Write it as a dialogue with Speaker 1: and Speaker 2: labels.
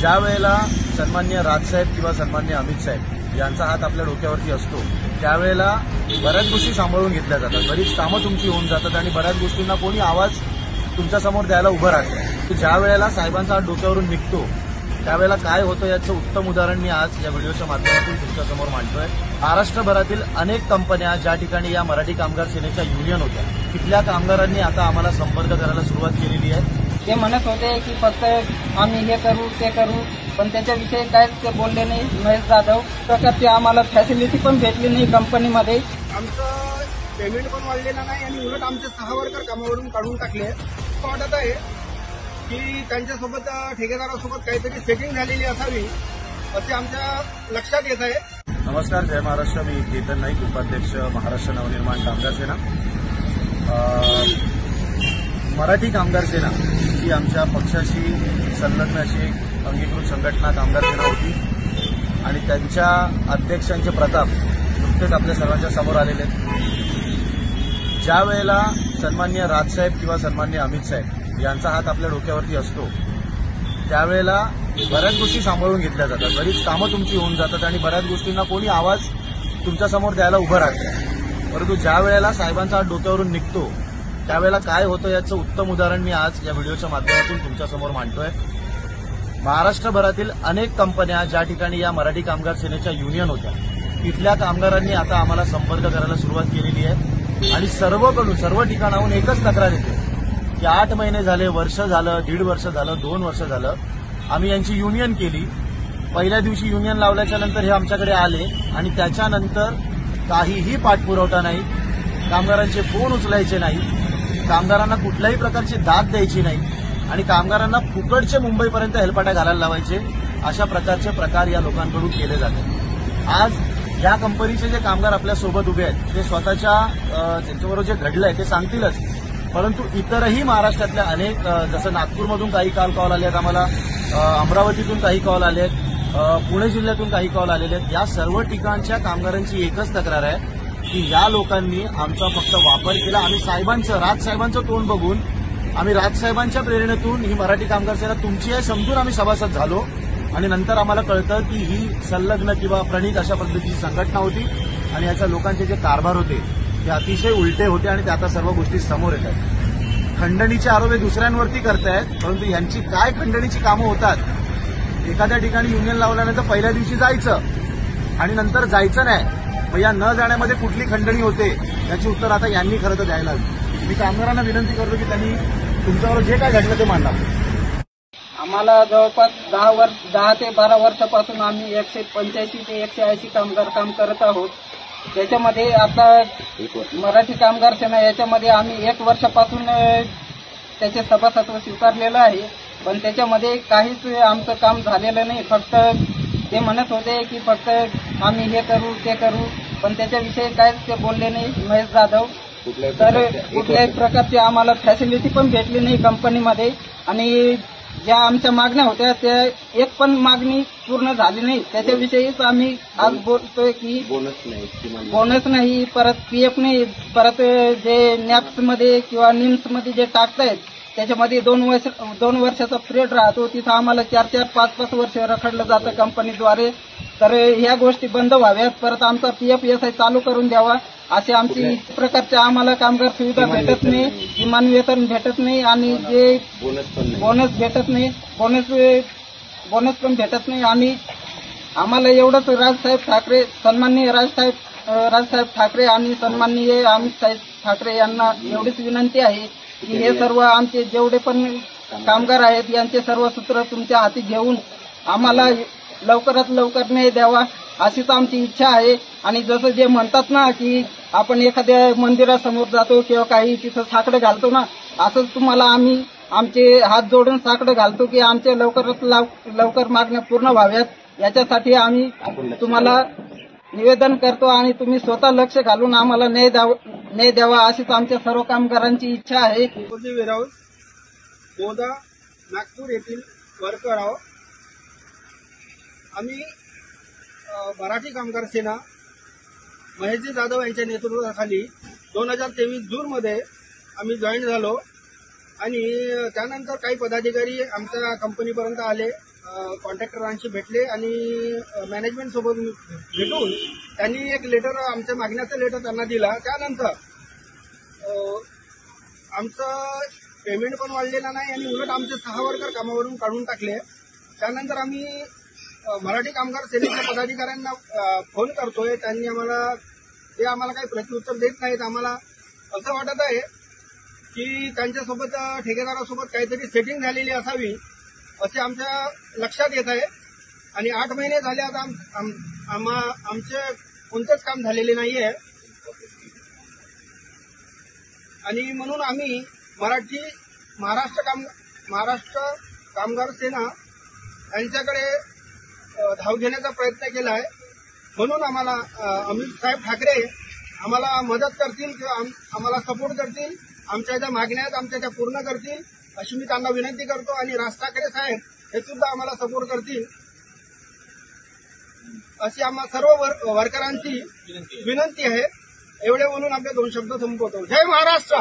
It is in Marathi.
Speaker 1: ज्या वेळेला सन्मान्य राजसाहेब किंवा सन्मान्य अमित साहेब यांचा हात आपल्या डोक्यावरती असतो त्यावेळेला बऱ्याच गोष्टी सांभाळून घेतल्या जातात, बरीच कामं तुमची होऊन जातात आणि बऱ्याच गोष्टींना कोणी आवाज तुमच्यासमोर द्यायला उभं राहतं. ज्या वेळेला साहेबांचा हात डोक्यावरून निघतो त्यावेळेला काय होतं याचं उत्तम उदाहरण मी आज या व्हिडिओच्या माध्यमातून तुमच्यासमोर मांडतोय. महाराष्ट्रभरातील अनेक कंपन्या ज्या ठिकाणी या मराठी कामगार सेनेच्या युनियन होत्या तिथल्या कामगारांनी आता आम्हाला संपर्क करायला सुरुवात केलेली आहे.
Speaker 2: ते म्हणत होते की फक्त आम्ही हे करू ते करू, पण त्याच्याविषयी काहीच ते बोलले नाही. महेश जाधव प्रकारची आम्हाला फॅसिलिटी पण भेटली नाही कंपनीमध्ये.
Speaker 3: आमचं पेमेंट पण वाढलेलं नाही आणि उलट आमचे 6 वर्कर कामावरून काढून टाकले. असं वाटत आहे की त्यांच्यासोबत ठेकेदारासोबत काहीतरी सेटिंग झालेली असावी असे आमच्या लक्षात येत आहे.
Speaker 1: नमस्कार, जय महाराष्ट्र. मी केतन नाईक, उपाध्यक्ष महाराष्ट्र नवनिर्माण कामगार सेना. मराठी कामगार सेना ही आमच्या पक्षाशी संलग्न अशी एक अंगीकृत संघटना कामगार सेना होती आणि त्यांच्या अध्यक्षांचे प्रताप नुकतेच आपल्या सर्वांच्या समोर आलेले आहेत. ज्या वेळेला सन्मान्य राजसाहेब किंवा सन्मान्य अमित साहेब यांचा हात आपल्या डोक्यावरती असतो त्यावेळेला बऱ्याच गोष्टी सांभाळून घेतल्या जातात, बरीच कामं तुमची होऊन जातात आणि बऱ्याच गोष्टींना कोणी आवाज तुमच्यासमोर द्यायला उभं राहतं. परंतु ज्या वेळेला साहेबांचा हात डोक्यावरून निघतो त्यावेळेला काय होतं याचं उत्तम उदाहरण मी आज या व्हिडिओच्या माध्यमातून तुमच्यासमोर मांडतोय. महाराष्ट्रभरातील अनेक कंपन्या ज्या ठिकाणी या मराठी कामगार सेनेच्या युनियन होत्या तिथल्या कामगारांनी आता आम्हाला संपर्क करायला सुरुवात केलेली आहे आणि सर्व ठिकाणाहून एकच तक्रार येते की 8 महिने झाले, वर्ष झालं, 1.5 वर्ष झालं, 2 वर्ष झालं आम्ही यांची युनियन केली. पहिल्या दिवशी युनियन लावल्याच्या नंतर हे आमच्याकडे आले आणि त्याच्यानंतर काहीही पाठपुरवठा नाही, कामगारांचे फोन उचलायचे नाही, कामगारांना कुठल्याही प्रकारची दाद द्यायची नाही आणि कामगारांना फुकटचे मुंबईपर्यंत हेलपाट्या घालायला लावायचे. अशा प्रकारचे प्रकार या लोकांकडून केले जातात. आज या कंपनीचे जे कामगार आपल्यासोबत उभे आहेत ते स्वतःच्या त्यांच्याबरोबर जे घडलंय ते सांगतीलच, परंतु इतरही महाराष्ट्रातल्या अनेक, जसं नागपूरमधून काही कॉल आले आहेत आम्हाला, अमरावतीतून काही कॉल आले आहेत, पुणे जिल्ह्यातून काही कॉल आलेले आहेत. या सर्व ठिकाणच्या कामगारांची एकच तक्रार आहे की या लोकांनी आमचा फक्त वापर केला. आम्ही राजसाहेबांचं तोंड बघून, आम्ही राजसाहेबांच्या प्रेरणेतून ही मराठी कामगार सेना तुमची आहे समजून आम्ही सभासद झालो आणि नंतर आम्हाला कळतं की ही संलग्न किंवा प्रणित अशा पद्धतीची संघटना होती आणि याच्या लोकांचे जे कारभार होते ते अतिशय उलटे होते आणि ते आता सर्व गोष्टी समोर येत आहेत. खंडणीचे आरोप हे दुसऱ्यांवरती करतायत, परंतु यांची काय खंडणीची कामं होतात. एखाद्या ठिकाणी युनियन लावल्यानंतर पहिल्या दिवशी जायचं आणि नंतर जायचं नाही, मग या न जाण्यामध्ये कुठली खंडणी होते याची उत्तर आता यांनी खरं तर द्यायला हवी. मी कामगारांना विनंती करतो की त्यांनी तुमच्यावर जे काय घडलं ते मांडा.
Speaker 2: आम्हाला जवळपास 10 ते 12 वर्षापासून आम्ही 185 ते 180 कामगार काम करत आहोत. त्याच्यामध्ये आता मराठी कामगार सेना याच्यामध्ये आम्ही 1 वर्षापासून त्याचे सभासत्व स्वीकारलेलं आहे, पण त्याच्यामध्ये काहीच आमचं काम झालेलं नाही. फक्त ते म्हणत होते की फक्त आम्ही हे करू ते करू, पण त्याच्याविषयी काहीच ते बोलले नाही महेश जाधव. तर कुठल्याही प्रकारची आम्हाला फॅसिलिटी पण भेटली नाही कंपनीमध्ये आणि ज्या आमच्या मागण्या होत्या त्या एक पण मागणी पूर्ण झाली नाही. त्याच्याविषयीच आम्ही आज बोलतोय की बोनस नाही, परत पीएफ नाही, परत जे नॅप्समध्ये किंवा निम्समध्ये जे टाकतायत त्याच्यामध्ये 2 वर्षाचा पिरियड राहतो, तिथं आम्हाला 4-4, 5-5 वर्ष रखडलं जातं कंपनीद्वारे. तर ह्या गोष्टी बंद व्हाव्यात, परत आमचा पीएफ एसआय चालू करून द्यावा. असे आमची प्रकारच्या आम्हाला कामगार सुविधा भेटत नाही, किमान वेतन भेटत नाही आणि जे बोनस भेटत नाही, बोनस पण भेटत नाही. आणि आम्हाला एवढंच सन्माननीय राजसाहेब ठाकरे आणि सन्माननीय अमित साहेब ठाकरे यांना एवढीच विनंती आहे की हे सर्व आमचे जेवढे पण कामगार आहेत यांचे सर्व सूत्र तुमच्या हाती घेऊन आम्हाला लवकरात लवकर न्याय द्यावा अशीच आमची इच्छा आहे. आणि जसं जे म्हणतात ना की आपण एखाद्या मंदिरासमोर जातो किंवा काही तिथं साकडं घालतो ना, असंच तुम्हाला आम्ही आमचे हात जोडून साकडं घालतो की आमच्या लवकरात लवकर मागण्या पूर्ण व्हाव्यात. याच्यासाठी आम्ही तुम्हाला निवेदन करतो आणि तुम्ही स्वतः लक्ष घालून आम्हाला न्याय द्यावा अशीच आमच्या सर्व कामगारांची इच्छा आहे.
Speaker 3: वेअरहाऊस बोधा नागपूर येथील वर्कर आहोत आम्ही. मराठी कामगार सेना महेशजी जाधव यांच्या नेतृत्वाखाली 2023 जूनमध्ये आम्ही जॉईन झालो आणि त्यानंतर काही पदाधिकारी आमच्या कंपनीपर्यंत आले कॉन्ट्रॅक्टरांशी भेटले आणि मॅनेजमेंट सोबत भेटून त्यांनी एक लेटर, आमच्या मागण्याचं लेटर त्यांना दिला. त्यानंतर आमचं पेमेंट पण वाढलेलं नाही आणि उलट आमचे 6 वर्कर कामावरून काढून टाकले. त्यानंतर आम्ही मराठी कामगार सेनेच्या पदाधिकाऱ्यांना फोन करतोय. त्यांनी आम्हाला काही प्रत्युत्तर देत नाहीत. आम्हाला असं वाटत आहे की त्यांच्यासोबत ठेकेदारासोबत काहीतरी सेटिंग झालेली असावी असे आमच्या लक्षात येत आहे. आणि 8 महिने झाले आता आमचे कोणतेच काम झालेले नाहीये. आणि म्हणून आम्ही महाराष्ट्र कामगार सेना यांच्याकडे धाव घेण्याचा प्रयत्न केला आहे. म्हणून आम्हाला अमित साहेब ठाकरे आम्हाला मदत करतील किंवा आम्हाला सपोर्ट करतील, आमच्या ज्या मागण्या आहेत आमच्या त्या पूर्ण करतील अशी मी त्यांना विनंती करतो. आणि राज ठाकरे साहेब हे सुद्धा आम्हाला सपोर्ट करतील अशी आम्हा सर्व वर्करांची विनंती आहे. एवढे बोलून आपले 2 शब्द संपवतो. जय महाराष्ट्र.